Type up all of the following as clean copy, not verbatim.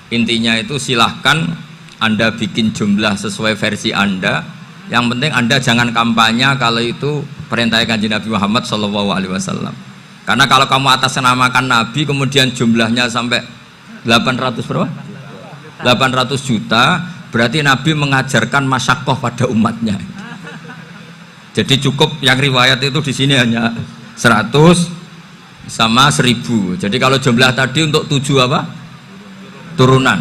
Intinya itu silahkan Anda bikin jumlah sesuai versi Anda. Yang penting Anda jangan kampanye kalau itu perintah Kanjeng Nabi Muhammad SAW. Karena kalau kamu atasnamakan Nabi kemudian jumlahnya sampai 800 berapa? 800 juta, berarti Nabi mengajarkan masyakoh pada umatnya. Jadi cukup yang riwayat itu di sini hanya 100 sama 1000. Jadi kalau jumlah tadi untuk 7 apa? Turunan.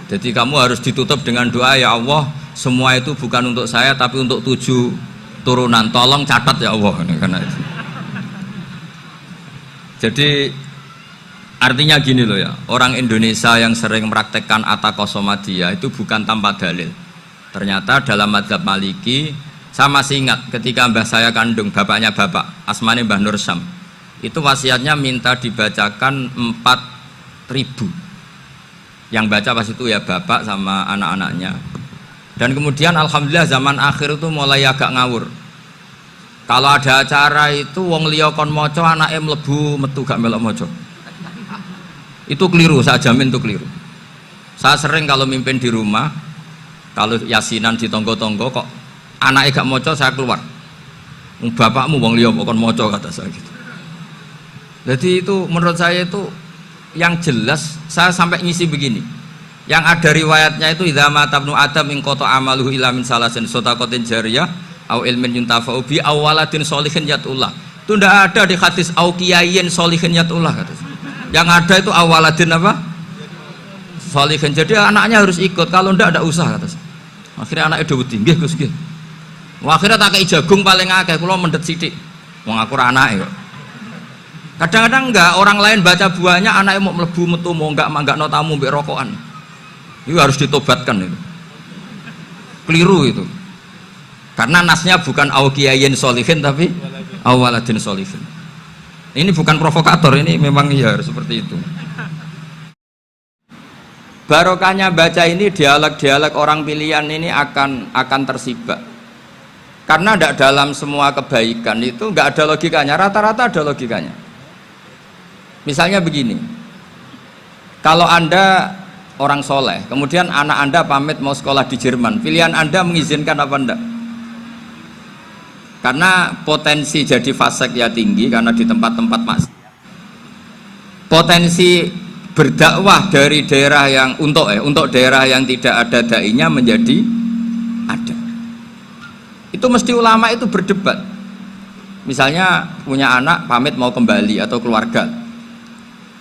Jadi kamu harus ditutup dengan doa, ya Allah, semua itu bukan untuk saya tapi untuk 7 turunan. Tolong catat ya Allah. Karena itu. Jadi artinya gini loh ya, orang Indonesia yang sering mempraktekkan atakosomadiyah itu bukan tanpa dalil. Ternyata dalam madzhab Maliki, saya masih ingat ketika mbah saya kandung, bapaknya bapak, asmane Mbah Nur Syam, itu wasiatnya minta dibacakan 4.000. Yang baca pas itu ya bapak sama anak-anaknya. Dan kemudian alhamdulillah zaman akhir itu mulai agak ngawur. Kalau ada acara itu wong liya kon maca anake mlebu metu gak melok maca. Itu keliru, saya jamin itu keliru. Saya sering kalau mimpin di rumah, kalau yasinan di tonggo-tonggo kok anaknya gak maca, saya keluar. Bapakmu wong liya kok kon maca, kata saya gitu. Jadi itu menurut saya itu yang jelas. Saya sampai ngisi begini, yang ada riwayatnya itu idza mata ibnu adam in qata amaluhu illa min salasin shadaqatin jariyah au ilmin yuntafa'u bi awaladin sholihin yatullah. Itu tidak ada di hadis au kiyayin sholihin yatullah, kata saya. Yang ada itu awaladin apa? Sholihin. Jadi anaknya harus ikut, kalau ndak ada usah, kata saya. Akhirnya anaknya dawuh nggih Gus nggih. Akhirnya tak kei jagung paling akeh, kula mendet sithik. Wong aku ora anake kok. Kadang-kadang enggak, orang lain baca buahnya, anaknya mau mlebu metu mau enggak no tamu mbek rokokan. Itu harus ditobatkan itu. Keliru itu. Karena nasnya bukan au kiyayin sholihin tapi awaladin sholihin. Ini bukan provokator, ini memang ya harus seperti itu. Barokahnya baca ini, dialog-dialog orang pilihan ini akan tersibak. Karena tidak dalam semua kebaikan itu nggak ada logikanya, rata-rata ada logikanya. Misalnya begini, kalau Anda orang soleh, kemudian anak Anda pamit mau sekolah di Jerman, pilihan Anda mengizinkan apa enggak? Karena potensi jadi fasik ya tinggi, karena di tempat-tempat maksiat. Potensi berdakwah dari daerah yang untuk daerah yang tidak ada dai-nya menjadi ada. Itu mesti ulama itu berdebat. Misalnya punya anak pamit mau kembali atau keluarga.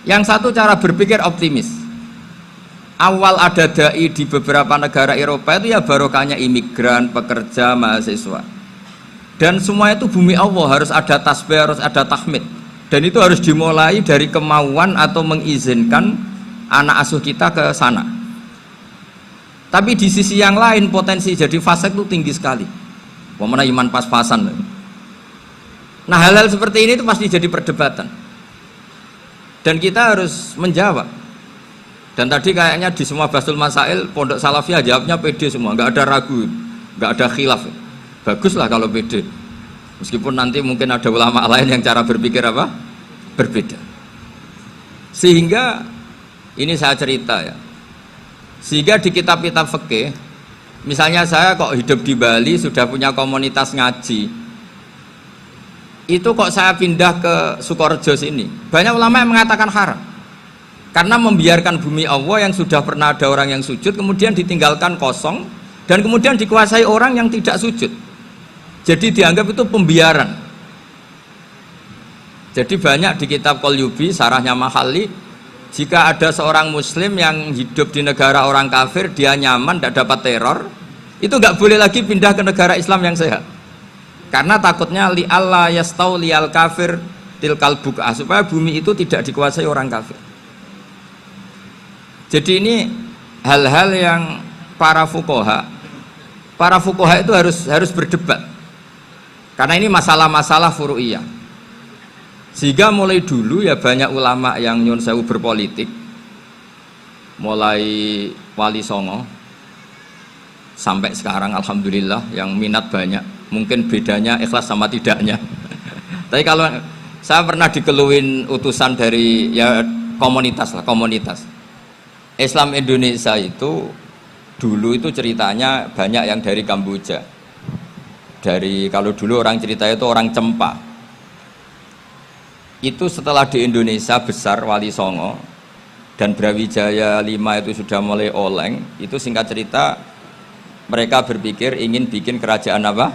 Yang satu cara berpikir optimis. Awal ada dai di beberapa negara Eropa itu ya barokahnya imigran, pekerja, mahasiswa. Dan semua itu bumi Allah, harus ada tasbih, harus ada tahmid. Dan itu harus dimulai dari kemauan atau mengizinkan anak asuh kita ke sana. Tapi di sisi yang lain potensi jadi fasik itu tinggi sekali. Wamana iman pas-pasan. Nah hal-hal seperti ini itu pasti jadi perdebatan. Dan kita harus menjawab. Dan tadi kayaknya di semua Basul Masail Pondok Salafiyah jawabnya pede semua, nggak ada ragu, nggak ada khilaf. Baguslah kalau pede. Meskipun nanti mungkin ada ulama lain yang cara berpikir apa? Berbeda. Sehingga ini saya cerita ya. Sehingga di kitab-kitab fikih, misalnya saya kok hidup di Bali sudah punya komunitas ngaji. Itu kok saya pindah ke Sukorejo sini, banyak ulama yang mengatakan haram karena membiarkan bumi Allah yang sudah pernah ada orang yang sujud kemudian ditinggalkan kosong dan kemudian dikuasai orang yang tidak sujud, jadi dianggap itu pembiaran. Jadi banyak di kitab Qalyubi, sarahnya Mahalli, jika ada seorang muslim yang hidup di negara orang kafir, dia nyaman, tidak dapat teror, itu nggak boleh lagi pindah ke negara Islam yang sehat. Karena takutnya li Allah yastau lial kafir tilkal buka, supaya bumi itu tidak dikuasai orang kafir. Jadi ini hal-hal yang para fuqaha itu harus berdebat. Karena ini masalah-masalah furu'iyah. Sehingga mulai dulu ya banyak ulama yang nyun sewu berpolitik, mulai Wali Songo sampai sekarang alhamdulillah yang minat banyak. Mungkin bedanya ikhlas sama tidaknya. Tapi kalau saya pernah dikeluhin utusan dari ya komunitas. Islam Indonesia itu dulu itu ceritanya banyak yang dari Kamboja. Dari kalau dulu orang cerita itu orang Cempa. Itu setelah di Indonesia besar Wali Songo dan Brawijaya 5 itu sudah mulai oleng, itu singkat cerita mereka berpikir ingin bikin kerajaan apa?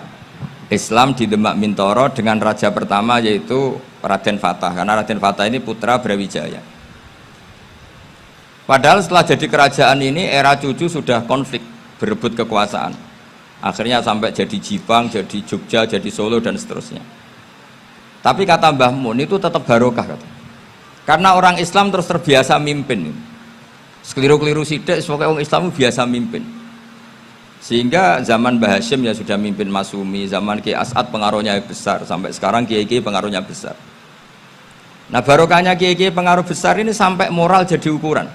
Islam di Demak Mintoro dengan raja pertama yaitu Raden Fatah, karena Raden Fatah ini putra Brawijaya. Padahal setelah jadi kerajaan ini era cucu sudah konflik, berebut kekuasaan. Akhirnya sampai jadi Jipang, jadi Jogja, jadi Solo dan seterusnya. Tapi kata Mbah Mun itu tetap barokah kata. Karena orang Islam terus terbiasa mimpin. Sekeliru-keliru sidik, pokoknya orang Islam biasa mimpin. Sehingga zaman Mbah Hashim ya sudah mimpin Masumi, zaman Kiai As'ad pengaruhnya besar, sampai sekarang Kiai-Kiai pengaruhnya besar. Nah barokahnya Kiai-Kiai pengaruh besar ini sampai moral jadi ukuran.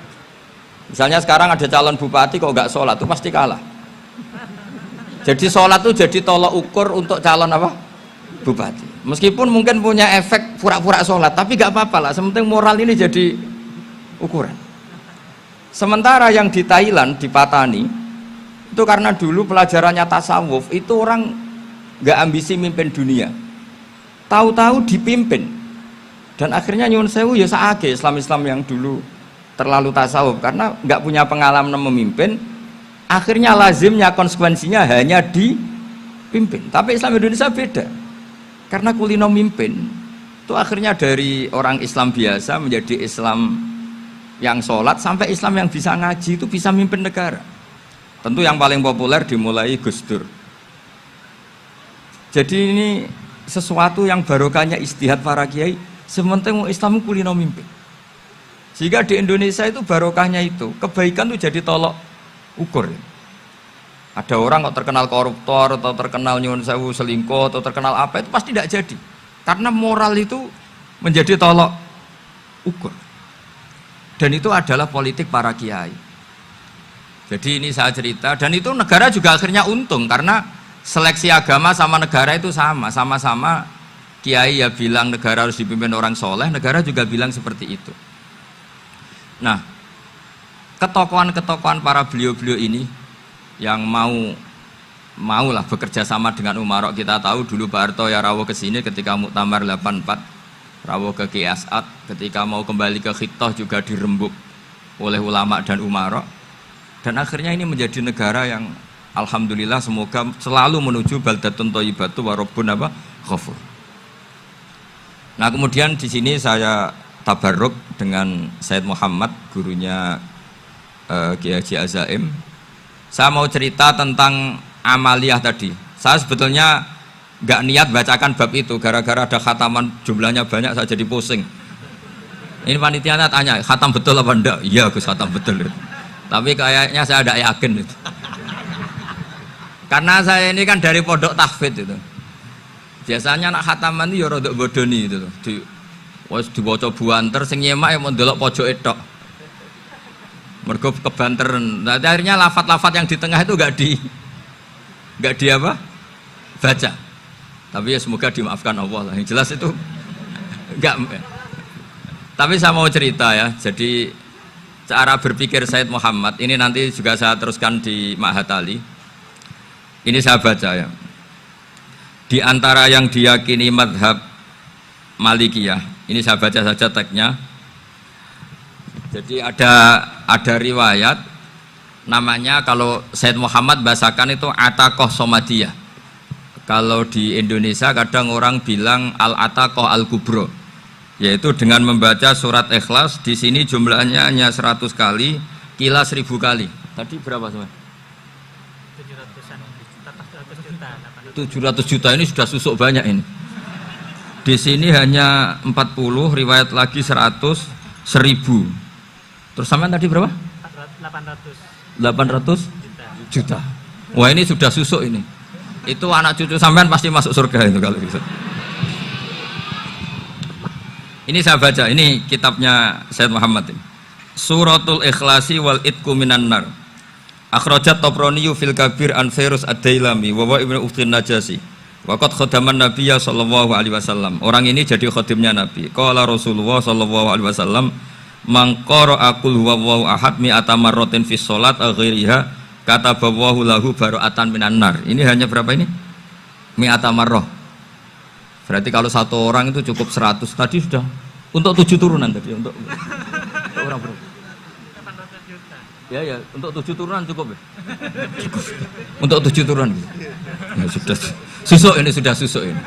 Misalnya sekarang ada calon bupati kok nggak sholat itu pasti kalah. Jadi sholat itu jadi tolok ukur untuk calon apa? Bupati. Meskipun mungkin punya efek pura-pura sholat, tapi nggak apa-apa lah. Sementing moral ini jadi ukuran. Sementara yang di Thailand, di Patani, itu karena dulu pelajarannya tasawuf, itu orang nggak ambisi mimpin dunia. Tahu-tahu dipimpin. Dan akhirnya nyuwun sewu ya saage Islam-Islam yang dulu terlalu tasawuf karena nggak punya pengalaman memimpin. Akhirnya lazimnya konsekuensinya hanya dipimpin. Tapi Islam Indonesia beda. Karena kulino mimpin itu akhirnya dari orang Islam biasa menjadi Islam yang sholat sampai Islam yang bisa ngaji itu bisa mimpin negara. Tentu yang paling populer dimulai Gus Dur. Jadi ini sesuatu yang barokahnya istihad para kiai. Sementing Islam kulino mimpin. Sehingga di Indonesia itu barokahnya itu kebaikan itu jadi tolok ukur. Ada orang kok terkenal koruptor atau terkenal nyuwun sewu selingkuh atau terkenal apa itu pasti tidak jadi. Karena moral itu menjadi tolok ukur. Dan itu adalah politik para kiai. Jadi ini saya cerita dan itu negara juga akhirnya untung karena seleksi agama sama negara itu sama-sama kiai ya bilang negara harus dipimpin orang soleh, negara juga bilang seperti itu. Nah, ketokohan-ketokohan para beliau-beliau ini yang maulah bekerja sama dengan Umarok. Kita tahu dulu Pak Harto ya rawuh ke sini ketika Muktamar 84, rawuh ke Kiai As'ad, ketika mau kembali ke Khittah juga dirembuk oleh ulama dan Umarok. Dan akhirnya ini menjadi negara yang alhamdulillah semoga selalu menuju baldatun thayyibatu wa rabbun ghafur. Nah, kemudian di sini saya tabarruk dengan Said Muhammad, gurunya Kiai Haji Azaim. Saya mau cerita tentang amaliyah tadi. Saya sebetulnya nggak niat bacakan bab itu, gara-gara ada khataman jumlahnya banyak saya jadi pusing. Ini panitianya tanya, khatam betul apa enggak? Iya Gus, khatam betul. Tapi kayaknya saya tidak yakin itu. Karena saya ini kan dari pondok tahfidz itu. Biasanya anak khataman itu ya rodok bodoni itu. Dibaca buanter, sing nyemak yang mendelok pojok tok. Mergo kebanteren. Nah, akhirnya lafat-lafat yang di tengah itu enggak di apa? Baca. Tapi ya semoga dimaafkan Allah lah. Yang jelas itu enggak. Tapi saya mau cerita ya. Jadi cara berpikir Said Muhammad ini nanti juga saya teruskan di Ma'had Ali. Ini saya baca ya. Di antara yang diyakini madhab Malikiyah, ini saya baca saja teksnya. Jadi ada riwayat namanya, kalau Said Muhammad bahasakan itu Ataqoh Somadiyah. Kalau di Indonesia kadang orang bilang Al-Ataqoh Al-Kubro, yaitu dengan membaca surat Ikhlas. Di sini jumlahnya hanya 100 kali, kila 1000 kali. Tadi berapa semua? 700 juta ini sudah susuk banyak ini. Di sini hanya 40, riwayat lagi 100, 1000. Terus sampean tadi berapa? 800 juta. Wah, ini sudah susuk ini. Itu anak cucu sampean pasti masuk surga itu kalau bisa. Ini saya baca, ini kitabnya Said Muhammad ini. Suratul Ikhlasi wal Itqu minan nar. Akhrajat Tabrani fil Kabir an Fairuz ad-Dailami wa Ibnu Uftin Najasi. Waqad khadaman Nabiyya sallallahu alaihi wasallam. Orang ini jadi khadimnya Nabi. Qala Rasulullah sallallahu alaihi wasallam, mangkoro akul huwallahu ahad mi'ata marratin fi sholat ghairiha kata bawahu lahu baro'atan minan nar. Ini hanya berapa ini? Mi'ata marrah. Berarti kalau satu orang itu cukup 100. Tadi sudah untuk 7 turunan tadi untuk orang berapa? 800 juta. Ya, untuk 7 turunan cukup ya? Cukup. Untuk 7 turunan. Ya sudah susuk ini.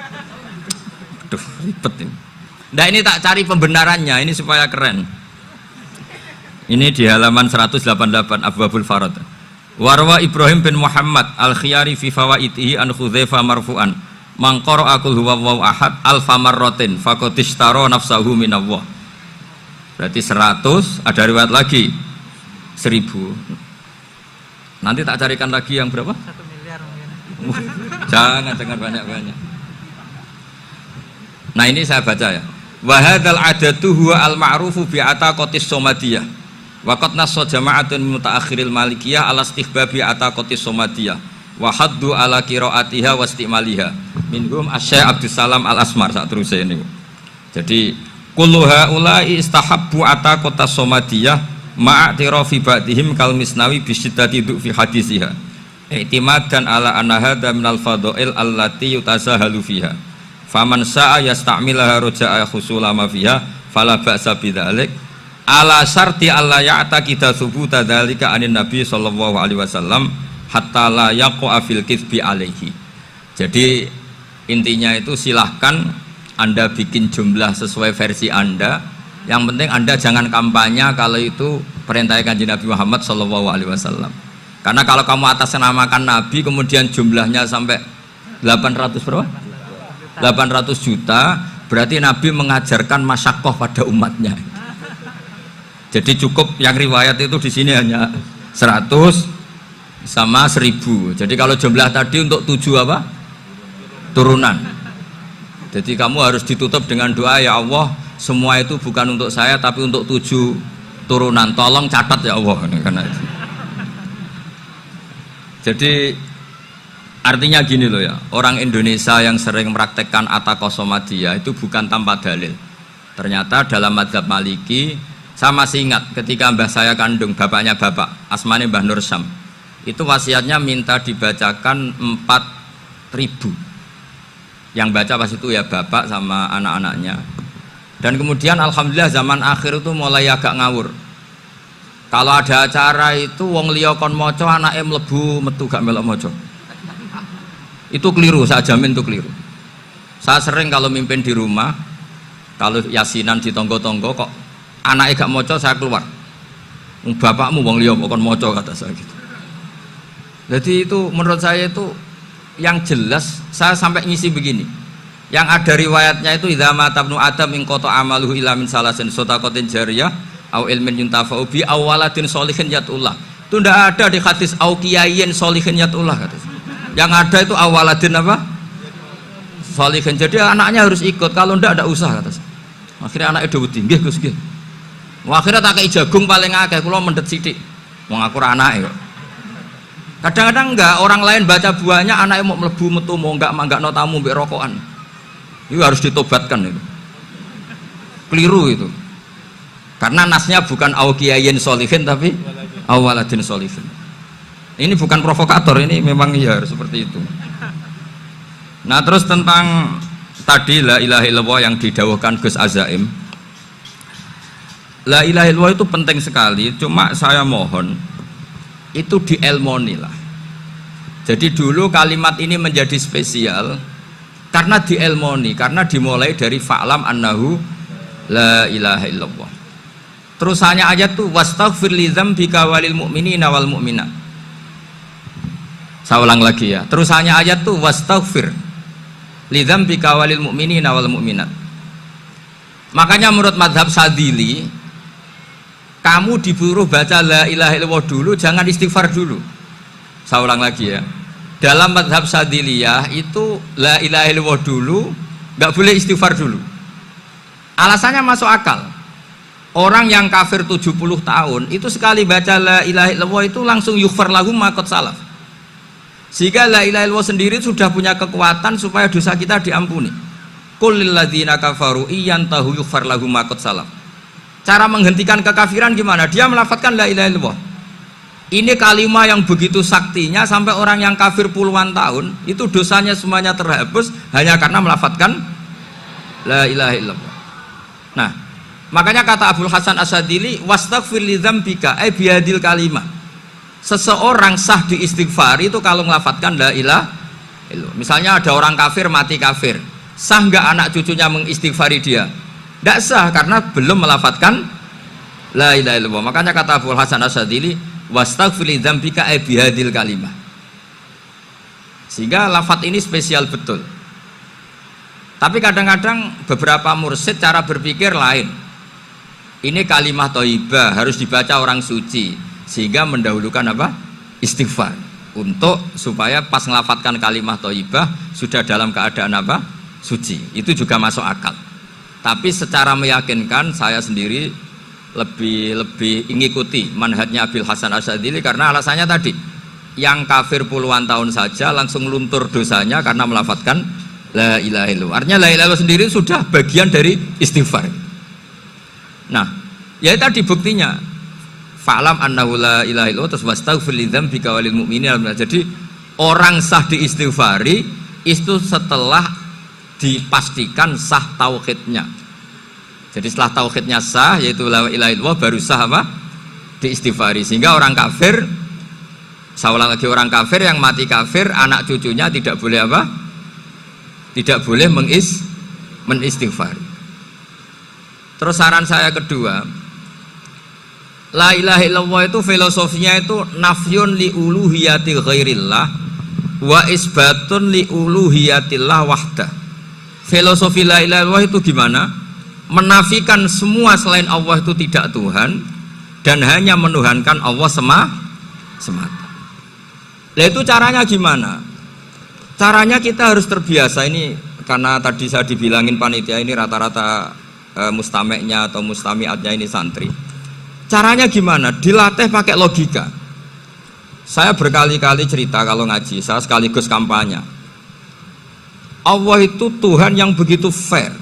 Aduh, ribet ini. Nah, ini tak cari pembenarannya ini supaya keren. Ini di halaman 188 Abwabul Farad. Warwa Ibrahim bin Muhammad al-Khiyari fi fawaitihi an Hudzaifah marfu'an. Man qara'a qul huwallahu ahad alfa marratin faqad ishtara nafsahu minallah. Berarti 100, ada riwayat lagi 1000. Nanti tak carikan lagi yang berapa? 1 miliar mungkin. Jangan banyak-banyak. Nah, ini saya baca ya. Wa hadzal adatu huwa al-ma'rufu bi ataqatis somadiyah. Waqat nassa jama'atun mutaakhiril malikiyah ala istihbabi ataqatis somadiyah wa haddu ala qiraatiha wa istimaliha. Minhum Asy-Syaikh Abdus Salam Al-Asmar sak teruse ini. Jadi kullu haula'i istahabbu ataqatas somadiyah ma'atirafi ba'dihim kal misnawi bi syiddati fi hadisiha. I'timadan ala anna hadza minal fadha'il allati yutasahalu fiha. Faman sa'a yasta'milaha roja'a khusula ma fiha fala ba'sa bidzalik ala syarti alla ya'taqida thubuta dzalika anin nabi sallallahu alaihi wasallam hatta la yaqa fil kitsbi alaihi. Jadi intinya itu silahkan Anda bikin jumlah sesuai versi Anda, yang penting Anda jangan kampanye kalau itu perintah Kanjeng Nabi Muhammad sallallahu alaihi wasallam. Karena kalau kamu atasnamakan Nabi kemudian jumlahnya sampai 800 berapa? 800 juta, berarti Nabi mengajarkan masyakoh pada umatnya. Jadi cukup yang riwayat itu di sini hanya 100 sama 1000. Jadi kalau jumlah tadi untuk 7 apa? Turunan. Jadi kamu harus ditutup dengan doa, ya Allah, semua itu bukan untuk saya tapi untuk 7 turunan. Tolong catat ya Allah. Karena itu. Jadi artinya gini loh ya, orang Indonesia yang sering mempraktekkan ataqosomadiyah itu bukan tanpa dalil. Ternyata dalam madzhab Maliki, saya masih ingat ketika mbah saya kandung, bapaknya bapak, asmane Mbah Nur Syam, itu wasiatnya minta dibacakan 4000. Yang baca pas itu ya bapak sama anak-anaknya. Dan kemudian alhamdulillah zaman akhir itu mulai agak ngawur. Kalau ada acara itu wong liya kon maca anake mlebu metu gak melok maca. Itu keliru, saya jamin itu keliru. Saya sering kalau mimpin di rumah, kalau yasinan di tonggo-tonggo kok anaknya gak moco, saya keluar. Bapakmu wong liya kok moco, kata saya gitu. Jadi itu menurut saya itu yang jelas. Saya sampai ngisi begini, yang ada riwayatnya itu idza mata ibnu adam in qata amaluhu illa min salasin shadaqatin jariyah au ilmin yuntafa'u bi awaladin sholihin yatullah. Itu ndak ada di hadis au kiyayin sholihin yatullah, kata saya. Yang ada itu awaladin apa? Sholihin. Jadi anaknya harus ikut, kalau ndak ada usah, kata saya. Akhirnya anaknya udah tinggi Gus nggih. Akhirnya tak kei jagung paling akeh, kula mendet sithik. Wong aku ora anake kok. Kadang-kadang enggak, orang lain baca buahnya anaknya mau mlebu metu mau enggak no tamu mbek rokokan. Itu harus ditobatkan itu. Keliru itu. Karena nasnya bukan au kiyayin sholihin tapi awaladin sholihin. Ini bukan provokator, ini memang ya seperti itu. Nah, terus tentang tadi la ilaha illallah yang didawuhkan Gus Azaim. La ilaha illallah itu penting sekali, cuma saya mohon itu dielmoni lah. Jadi dulu kalimat ini menjadi spesial karena dielmoni, karena dimulai dari fa'lam annahu la ilaha illallah. Terusannya ayat tuh wastaghfir li dzambika walil mu'minina wal mu'minat. Saya ulang lagi ya. Terusannya ayat tuh wastaghfir li dzambika walil mu'minina wal mu'minat. Makanya menurut madhab Sadili, kamu disuruh baca la ilaha illallah dulu, jangan istighfar dulu. Saya ulang lagi ya. Dalam madhab Sadiliyah itu la ilaha illallah dulu, nggak boleh istighfar dulu. Alasannya masuk akal. Orang yang kafir 70 tahun itu sekali baca la ilaha illallah itu langsung yughfar lahum ma qad salaf. Sehingga la ilaha illallah sendiri sudah punya kekuatan supaya dosa kita diampuni. Qul lil ladzina kafaru iyantahu yughfar lahum ma qad salaf. Cara menghentikan kekafiran gimana? Dia melafadzkan la ilaha illallah. Ini kalimat yang begitu saktinya sampai orang yang kafir puluhan tahun itu dosanya semuanya terhapus hanya karena melafadzkan la ilaha illallah. Nah, makanya kata Abdul Hasan Asyadili, wastaghfir li dzambika ay bihadil kalimah. Seseorang sah di istighfar itu kalau melafadzkan la ilaha illallah. Misalnya ada orang kafir mati kafir, sah nggak anak cucunya mengistighfari dia? Tidak sah karena belum melafadzkan la ilaha illallah. Makanya kata Abdul Hasan Asyadili, wastaghfir li dzambika ay bihadil kalimah. Sehingga lafadz ini spesial betul. Tapi kadang-kadang beberapa mursyid cara berpikir lain. Ini kalimah thayyibah harus dibaca orang suci, sehingga mendahulukan apa? Istighfar. Untuk supaya pas ngelafatkan kalimah thayyibah sudah dalam keadaan apa? Suci. Itu juga masuk akal. Tapi secara meyakinkan saya sendiri lebih mengikuti manhajnya Abil Hasan Asyadili karena alasannya tadi, yang kafir puluhan tahun saja langsung luntur dosanya karena melafadzkan la ilaha illallah. Artinya la ilaha illallah sendiri sudah bagian dari istighfar. Nah, ya tadi buktinya fa'lam annahu la ilaha illallah terus wastaghfir li dzambika walil mu'minin. Jadi orang sah diistighfari itu setelah dipastikan sah tauhidnya. Jadi setelah tauhidnya sah yaitu la ilaha illallah baru sah apa? Diistighfari. Sehingga orang kafir, saya ulang lagi, orang kafir yang mati kafir anak cucunya tidak boleh apa? Tidak boleh menistighfari. Terus saran saya kedua, la ilaha illallah itu filosofinya itu nafyun li uluhiyati ghairillah wa isbatun li uluhiyatillah wahdah. Filosofi la ilaha illallah itu gimana? Menafikan semua selain Allah itu tidak Tuhan dan hanya menuhankan Allah semata. Nah itu caranya gimana? Caranya kita harus terbiasa ini, karena tadi saya dibilangin panitia ini rata-rata mustameknya atau mustamiatnya ini santri. Caranya gimana? Dilatih pakai logika. Saya berkali-kali cerita kalau ngaji, saya sekaligus kampanye. Allah itu Tuhan yang begitu fair.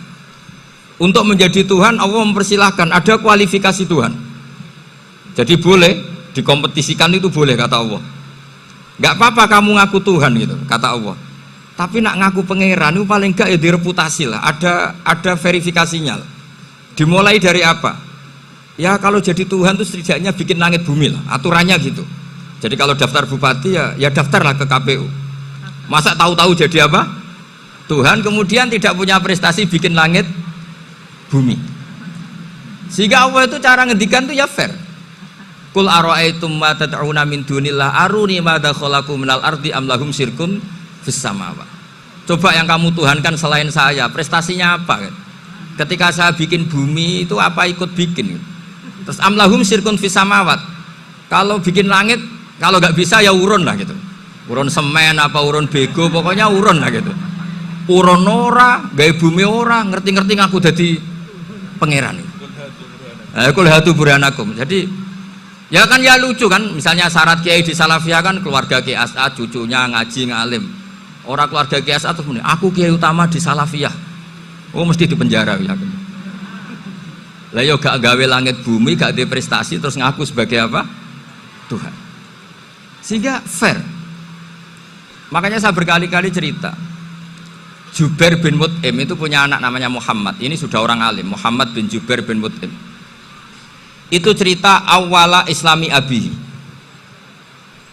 Untuk menjadi Tuhan Allah mempersilahkan, ada kualifikasi Tuhan. Jadi boleh dikompetisikan, itu boleh kata Allah. Gak apa-apa kamu ngaku Tuhan gitu kata Allah. Tapi nak ngaku pangeran itu paling gak ya direputasi lah, ada verifikasinya lah. Dimulai dari apa? Ya kalau jadi Tuhan itu setidaknya bikin langit bumi lah, aturannya gitu. Jadi kalau daftar bupati ya daftarlah ke KPU. Masa tahu-tahu jadi apa? Tuhan kemudian tidak punya prestasi bikin langit bumi. Sehingga Allah itu cara ngendikan itu ya fair. Qul ara'aitum ma tad'una min dunillah aruni madza khalaqu minal ardi am lahum syirkun fis samawat. Coba yang kamu tuhankan selain saya, prestasinya apa kan? Ketika saya bikin bumi itu apa ikut bikin? Terus am lahum syirkun fis samawat. Kalau bikin langit, kalau nggak bisa ya urun lah gitu. Urun semen apa urun bego, pokoknya urun lah gitu. Urun ora, gawe bumi ora, ngerti-ngerti ngaku dadi pangeran. Kul hatu burhanakum. Jadi ya kan ya lucu kan, misalnya syarat kiai di Salafiyah kan keluarga Kiai As'ad, cucunya ngaji ngalim. Orang keluarga Kiai As'ad tuh aku kiai utama di Salafiyah. Oh mesti dipenjara ya. Lah yo gak gawe langit bumi, gak ada prestasi terus ngaku sebagai apa? Tuhan. Sehingga fair. Makanya saya berkali-kali cerita. Jubair bin Mut'im itu punya anak namanya Muhammad. Ini sudah orang alim, Muhammad bin Jubair bin Mut'im. Itu cerita awala islami abihi.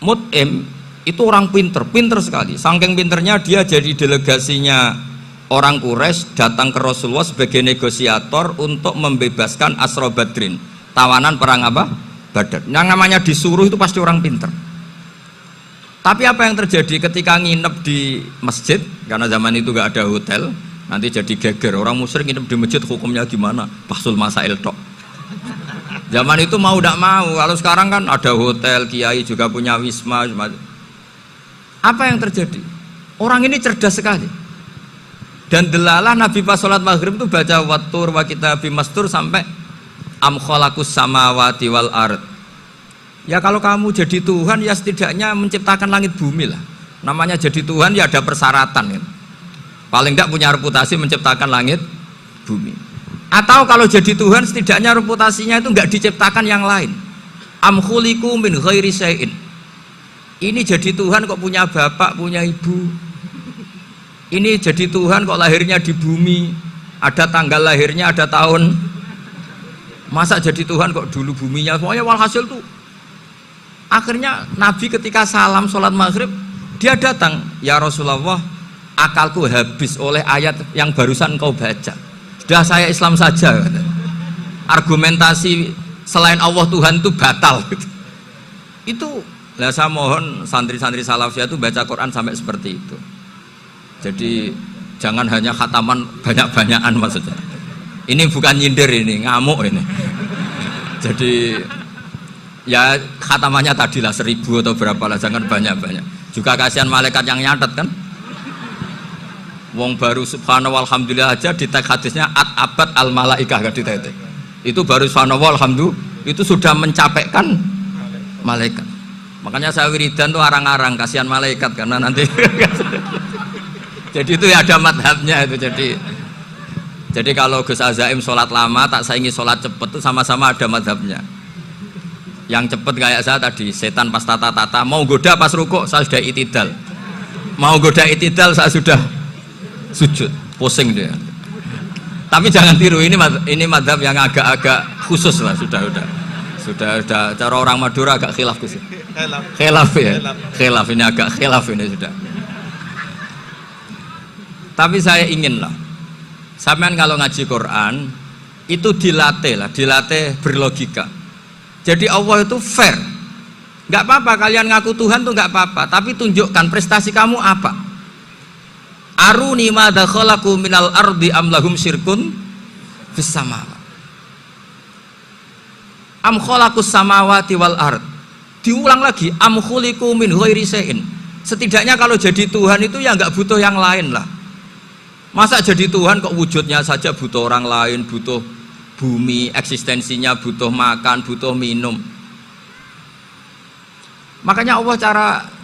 Mut'im itu orang pinter sekali. Saking pinternya dia jadi delegasinya orang Quraisy datang ke Rasulullah sebagai negosiator untuk membebaskan Asra Badrin, tawanan perang apa? Badar. Yang namanya disuruh itu pasti orang pinter. Tapi apa yang terjadi ketika nginep di masjid? Karena zaman itu gak ada hotel, nanti jadi geger. Orang musyrik nginep di masjid hukumnya gimana? Bahsul masail tok. Zaman itu mau tidak mau, kalau sekarang kan ada hotel, kiai juga punya wisma. Apa yang terjadi? Orang ini cerdas sekali. Dan delalah Nabi pas sholat maghrib itu baca wattur wa kitabim mastur sampai am khalaqus samawati wal ard. Ya kalau kamu jadi Tuhan ya setidaknya menciptakan langit bumi lah. Namanya jadi Tuhan ya ada persyaratan kan. Paling tidak punya reputasi menciptakan langit bumi. Atau kalau jadi Tuhan setidaknya reputasinya itu nggak diciptakan yang lain. Am khuliqu min ghairi syai'in. Ini jadi Tuhan kok punya bapak, punya ibu. Ini jadi Tuhan kok lahirnya di bumi, ada tanggal lahirnya, ada tahun. Masa jadi Tuhan kok dulu buminya? Pokoknya walhasil tuh. Akhirnya Nabi ketika salam sholat maghrib, dia datang, ya Rasulullah, akalku habis oleh ayat yang barusan kau baca. Sudah saya Islam saja. Argumentasi selain Allah Tuhan itu batal. Itu, nah saya mohon santri-santri salafiyah itu baca Quran sampai seperti itu. Jadi jangan hanya khataman banyak-banyakan maksudnya. Ini bukan nyindir, ini ngamuk ini. Jadi ya khatamannya tadilah 1000 atau berapa lah, jangan banyak-banyak. Juga kasihan malaikat yang nyatet kan. Wong baru subhanallah alhamdulillah aja di teks hadisnya abad al malaikah kan ditete. Itu baru subhanallah alhamdulillah itu sudah mencapaikan malaikat. Makanya saya wiridan tuh arang-arang kasihan malaikat karena nanti jadi itu ya ada madhabnya itu. Jadi kalau Gus Azaim sholat lama tak saingi sholat cepet tuh sama-sama ada madhabnya. Yang cepet kayak saya tadi, setan pas tata-tata mau goda pas rukuk saya sudah itidal, mau goda itidal saya sudah sujud, pusing dia. Tapi jangan tiru, ini madhab yang agak-agak khusus lah, sudah cara orang Madura agak khilaf Gus. Khilaf ya, khilaf ini agak khilaf ini sudah. Tapi saya ingin lah, sampean kalau ngaji Quran itu dilatih berlogika. Jadi Allah itu fair, nggak apa-apa kalian ngaku Tuhan tuh nggak apa-apa, tapi tunjukkan prestasi kamu apa. Aruni madza khalaqu minal ardi am lahum syirkun fis samawati. Am khalaqus samawati wal ard. Diulang lagi, am khuliqu min ghairi syai'in. Setidaknya kalau jadi Tuhan itu ya nggak butuh yang lain lah. Masa jadi Tuhan kok wujudnya saja butuh orang lain, butuh bumi, eksistensinya butuh makan, butuh minum. Makanya Allah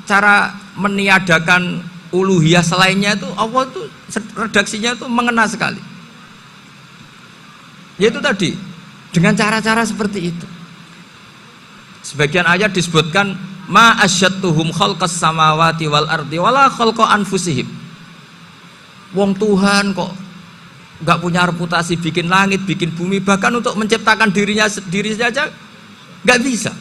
cara meniadakan uluhiyah selainnya itu Allah itu redaksinya itu mengena sekali. Yaitu tadi dengan cara-cara seperti itu. Sebagian ayat disebutkan ma asyattuhum khalqas samawati wal ardi wala khalqa anfusihim. Wong Tuhan kok nggak punya reputasi bikin langit, bikin bumi, bahkan untuk menciptakan dirinya sendiri saja nggak bisa.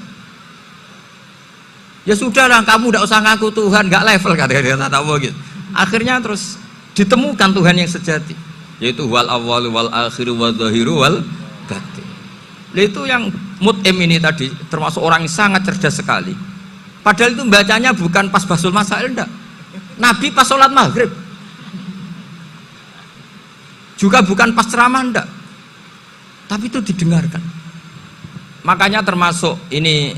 Ya sudahlah, kamu tidak usah ngaku Tuhan, nggak level kata-kata gitu. Akhirnya terus ditemukan Tuhan yang sejati, yaitu wal awwalu wal akhiru wal zahiru wal batin. Itu yang Mut'im ini tadi termasuk orang yang sangat cerdas sekali. Padahal itu bacanya bukan pas basul masail, enggak. Nabi pas sholat maghrib, juga bukan pas ceramah, enggak. Tapi itu didengarkan. Makanya termasuk ini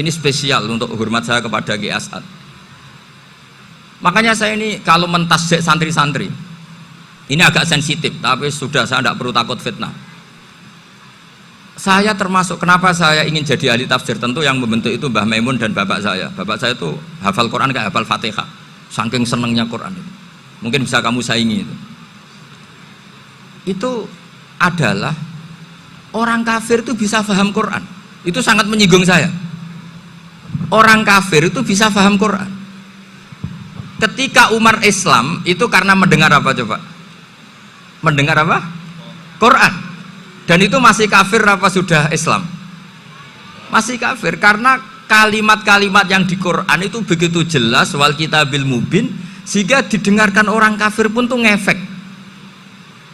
spesial untuk hormat saya kepada Ki As'ad. Makanya saya ini kalau mentasjek santri-santri ini agak sensitif, tapi sudah saya tidak perlu takut fitnah. Saya termasuk, kenapa saya ingin jadi ahli tafsir, tentu yang membentuk itu Mbah Maimun dan bapak saya. Bapak saya itu hafal Quran kayak hafal Fatihah, saking senengnya Quran itu. Mungkin bisa kamu saingi itu. Itu adalah orang kafir itu bisa paham Quran. Itu sangat menyinggung saya. Orang kafir itu bisa paham Quran. Ketika Umar Islam itu karena mendengar apa coba? Mendengar apa? Quran. Dan itu masih kafir apa sudah Islam? Masih kafir, karena kalimat-kalimat yang di Quran itu begitu jelas, wal kitabil mubin, sehingga didengarkan orang kafir pun tuh ngefek.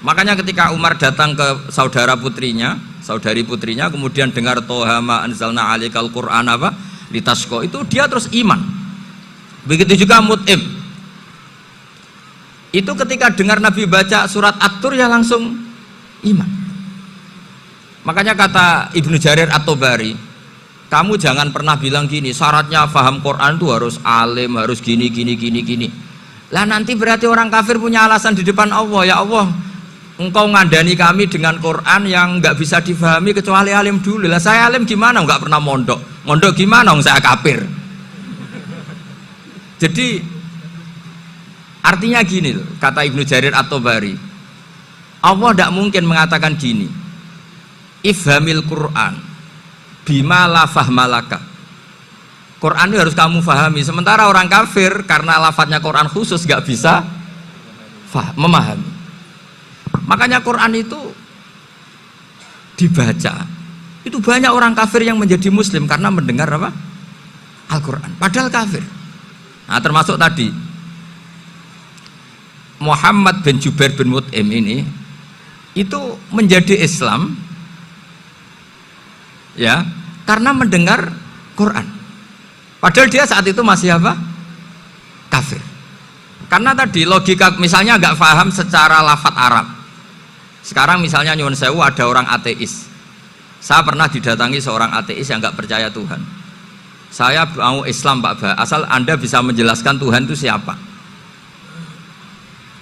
Makanya ketika Umar datang ke saudari putrinya, kemudian dengar Toha ma anzalna alaikal Quran apa? Litasqo, itu dia terus iman. Begitu juga Mut'im. Itu ketika dengar Nabi baca surat At-Tur ya langsung iman. Makanya kata Ibnu Jarir At-Tabari, kamu jangan pernah bilang gini, syaratnya paham Quran itu harus alim, harus gini. Lah nanti berarti orang kafir punya alasan di depan Allah, ya Allah, engkau ngandani kami dengan Quran yang nggak bisa difahami kecuali alim dulu. Lah saya alim gimana? Nggak pernah mondok gimana? Saya kafir. Jadi artinya gini loh, kata Ibnu Jarir At-Tabari, Allah tidak mungkin mengatakan gini, ifhamil Quran bima la fahmalaka. Quran itu harus kamu fahami. Sementara orang kafir karena lafadznya Quran khusus gak bisa memahami. Makanya Quran itu dibaca. Itu banyak orang kafir yang menjadi muslim karena mendengar apa? Al-Quran. Padahal kafir. Nah, termasuk tadi Muhammad bin Jubair bin Mut'im ini itu menjadi Islam ya karena mendengar Quran. Padahal dia saat itu masih apa? Kafir. Karena tadi logika misalnya nggak paham secara lafadz Arab. Sekarang misalnya nyuwun sewu ada orang ateis. Saya pernah didatangi seorang ateis yang nggak percaya Tuhan. Saya mau Islam Pak Ba, asal Anda bisa menjelaskan Tuhan itu siapa.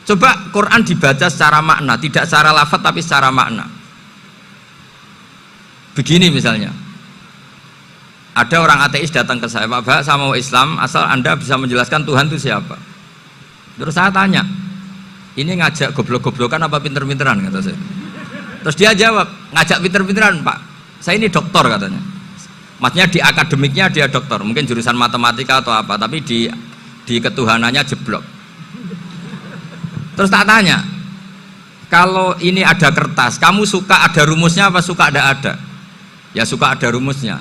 Coba Quran dibaca secara makna, tidak secara lafadz tapi secara makna. Begini misalnya, ada orang ateis datang ke saya, Pak Ba, saya mau Islam, asal Anda bisa menjelaskan Tuhan itu siapa. Terus saya tanya, ini ngajak goblok-goblokan apa pinter-pinteran, kata saya. Terus dia jawab, ngajak pinter-pinteran Pak, saya ini doktor katanya. Maksudnya di akademiknya dia doktor, mungkin jurusan matematika atau apa, tapi di ketuhanannya jeblok. Terus tak tanya, kalau ini ada kertas, kamu suka ada rumusnya apa suka ada? Ya suka ada rumusnya.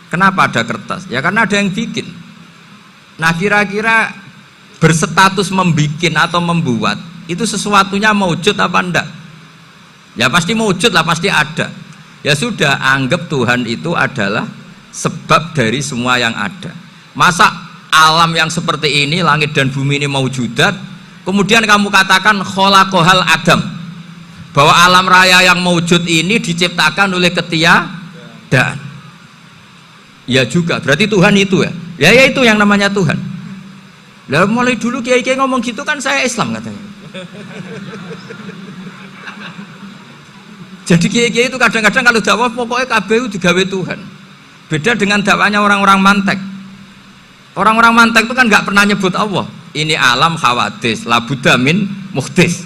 Kenapa ada kertas? Ya karena ada yang bikin. Nah kira-kira berstatus membikin atau membuat itu sesuatunya maujud apa enggak? Ya pasti maujud lah, pasti ada. Ya sudah, anggap Tuhan itu adalah sebab dari semua yang ada. Masa alam yang seperti ini, langit dan bumi ini maujudat, kemudian kamu katakan kholaqohal adam, bahwa alam raya yang maujud ini diciptakan oleh ketiadaan. Ya juga, berarti Tuhan itu ya. Ya itu yang namanya Tuhan. Lah mulai dulu kiai-kiai ngomong gitu kan saya Islam katanya. Jadi kiai-kiai itu kadang-kadang kalau dakwah pokoknya KBU digawe Tuhan. Beda dengan dakwanya orang-orang mantek. Orang-orang mantek itu kan nggak pernah nyebut Allah. Ini alam khawadis, labudamin muhdis.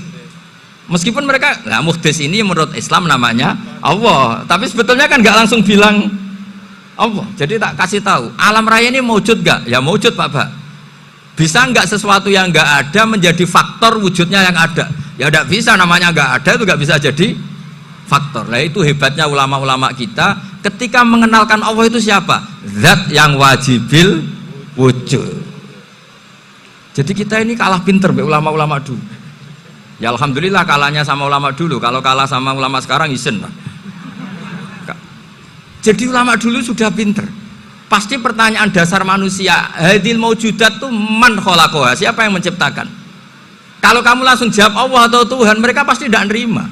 Meskipun mereka, nah muhdis ini menurut Islam namanya Allah. Tapi sebetulnya kan nggak langsung bilang Allah. Jadi tak kasih tahu, alam raya ini mewujud nggak? Ya mewujud Pak Ba. Bisa nggak sesuatu yang nggak ada menjadi faktor wujudnya yang ada? Ya nggak bisa, namanya nggak ada itu nggak bisa jadi faktor. Nah itu hebatnya ulama-ulama kita ketika mengenalkan Allah itu siapa? Zat yang wajibil wujud. Jadi kita ini kalah pinter be ulama-ulama dulu. Ya alhamdulillah kalahnya sama ulama dulu. Kalau kalah sama ulama sekarang isen lah. Jadi ulama dulu sudah pinter. Pasti pertanyaan dasar manusia, hadil maujudat tuh man kholaqoha, siapa yang menciptakan? Kalau kamu langsung jawab Allah atau Tuhan, mereka pasti tidak nerima.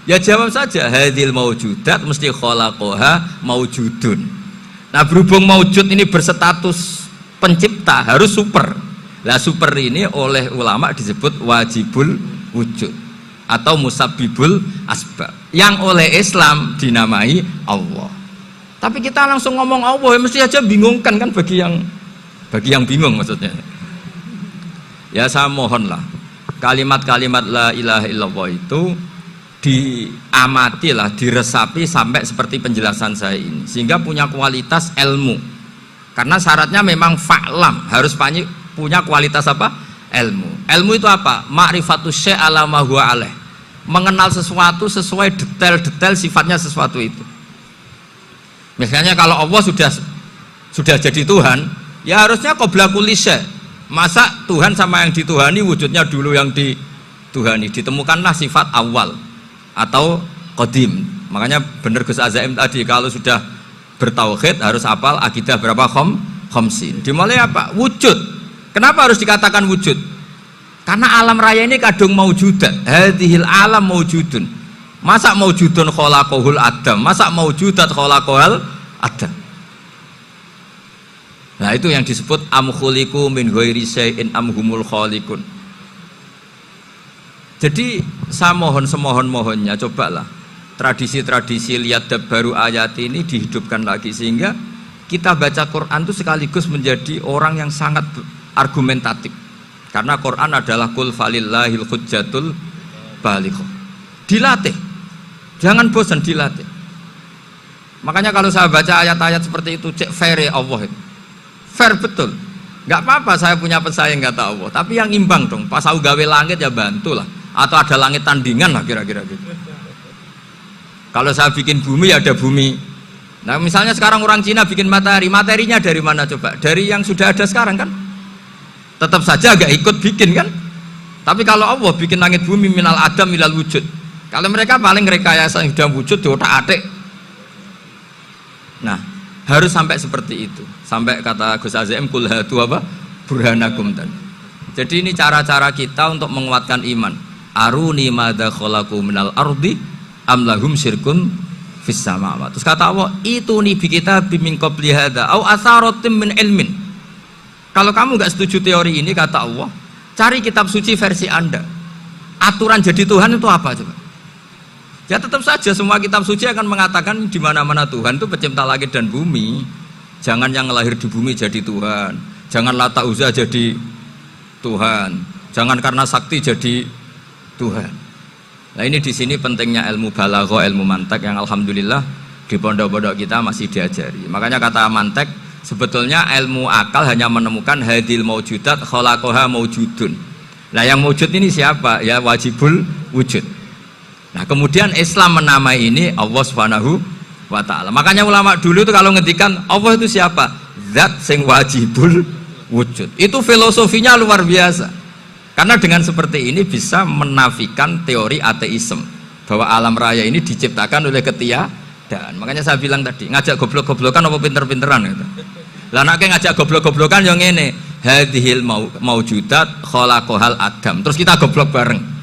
Ya jawab saja, hadil maujudat mesti kholaqoha maujudun. Nah berhubung maujud ini berstatus pencipta, harus super. Lah super ini oleh ulama disebut wajibul wujud atau musabbibul asbab, yang oleh Islam dinamai Allah. Tapi kita langsung ngomong Allah, ya mesti aja bingungkan kan bagi yang bingung maksudnya. Ya saya mohonlah kalimat-kalimat la ilaha illallah itu diamatilah, diresapi sampai seperti penjelasan saya ini, sehingga punya kualitas ilmu. Karena syaratnya memang fa'lam, harus punya kualitas apa? Ilmu. Ilmu itu apa? Ma'rifatus syai' ala ma huwa alaih. Mengenal sesuatu sesuai detail-detail sifatnya sesuatu itu. Misalnya kalau Allah sudah jadi Tuhan, ya harusnya qabla kulli syai'. Masa Tuhan sama yang dituhani wujudnya dulu yang dituhani? Ditemukanlah sifat awal atau qadim. Makanya benar Gus Azaim tadi, kalau sudah bertauhid harus hafal akidah berapa khamsin. Dimulai apa? Wujud. Kenapa harus dikatakan wujud? Karena alam raya ini kadung maujudat. Hadhil alam maujudun. Masa maujudun kholaqohul adam? Masa maujudat kholaqohal adam? Nah itu yang disebut am khuliqu min ghairi syai'in am humul khaliqun. Jadi saya mohon semohon-mohonnya, cobalah tradisi-tradisi lihat baru ayat ini dihidupkan lagi, sehingga kita baca Quran itu sekaligus menjadi orang yang sangat argumentatif. Karena Quran adalah qul falillahil hujjatul balighah. Dilatih, jangan bosan dilatih. Makanya kalau saya baca ayat-ayat seperti itu, cek fair ya Allah itu. Fair betul. Nggak apa-apa saya punya pesaing kata Allah, tapi yang imbang dong. Pas aku gawe langit ya bantulah, atau ada langit tandingan lah kira-kira gitu. Kalau saya bikin bumi ya ada bumi. Nah misalnya sekarang orang Cina bikin matahari, materinya dari mana coba? Dari yang sudah ada sekarang kan? Tetap saja agak ikut bikin kan? Tapi kalau Allah bikin langit bumi minal adam minal wujud. Kalau mereka paling rekayasa yang sudah wujud di otak-atik. Nah harus sampai seperti itu, sampai kata Gus Azim kul hatu apa burhanakum dan. Jadi ini cara-cara kita untuk menguatkan iman. Aruni madza khalaqu minal ardi am lahum syirkun fis samawati. Terus kata Allah, itu nih bi kitab min qabli hadza au atharatim min ilmin. Kalau kamu nggak setuju teori ini kata Allah, cari kitab suci versi Anda. Aturan jadi Tuhan itu apa coba? Ya tetap saja semua kitab suci akan mengatakan di mana-mana Tuhan itu pencipta langit dan bumi. Jangan yang lahir di bumi jadi Tuhan. Jangan Lata Uzza jadi Tuhan. Jangan karena sakti jadi Tuhan. Nah ini di sini pentingnya ilmu balaghah, ilmu mantek yang alhamdulillah di pondok-pondok kita masih diajari. Makanya kata mantek sebetulnya ilmu akal hanya menemukan hadil maujudat khalaqaha maujudun. Nah yang wujud ini siapa? Ya wajibul wujud. Nah kemudian Islam menamai ini Allah Subhanahu wa ta'ala. Makanya ulama dulu itu kalau ngendikan Allah itu siapa? Zat sing wajibul wujud. Itu filosofinya luar biasa. Karena dengan seperti ini bisa menafikan teori ateisme bahwa alam raya ini diciptakan oleh ketiadaan. Makanya saya bilang tadi, ngajak goblok-goblokan apa pinter-pinteran gitu. Lah nek ngajak goblok-goblokan yang ngene, hadhil maujudat khalaqahal adam. Terus kita goblok bareng.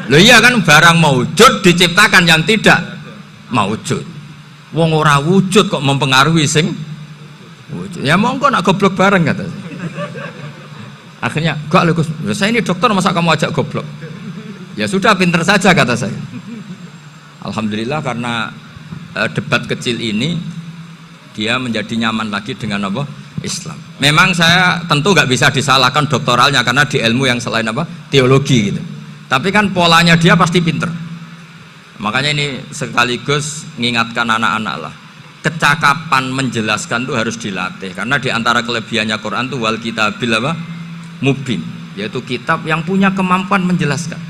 Loh iya kan barang maujud diciptakan yang tidak maujud. Wong ora wujud kok mempengaruhi sing wujud. Ya monggo nak goblok bareng kata. Akhirnya, "Gak lho Gus, saya ini dokter masa kamu ajak goblok?" Ya sudah pinter saja kata saya. Alhamdulillah karena debat kecil ini dia menjadi nyaman lagi dengan apa? Islam. Memang saya tentu nggak bisa disalahkan doktoralnya karena di ilmu yang selain apa? Teologi gitu. Tapi kan polanya dia pasti pinter. Makanya ini sekaligus mengingatkan anak-anak lah. Kecakapan menjelaskan itu harus dilatih. Karena di antara kelebihannya Quran itu wal kitabil apa? Mubin. Yaitu kitab yang punya kemampuan menjelaskan.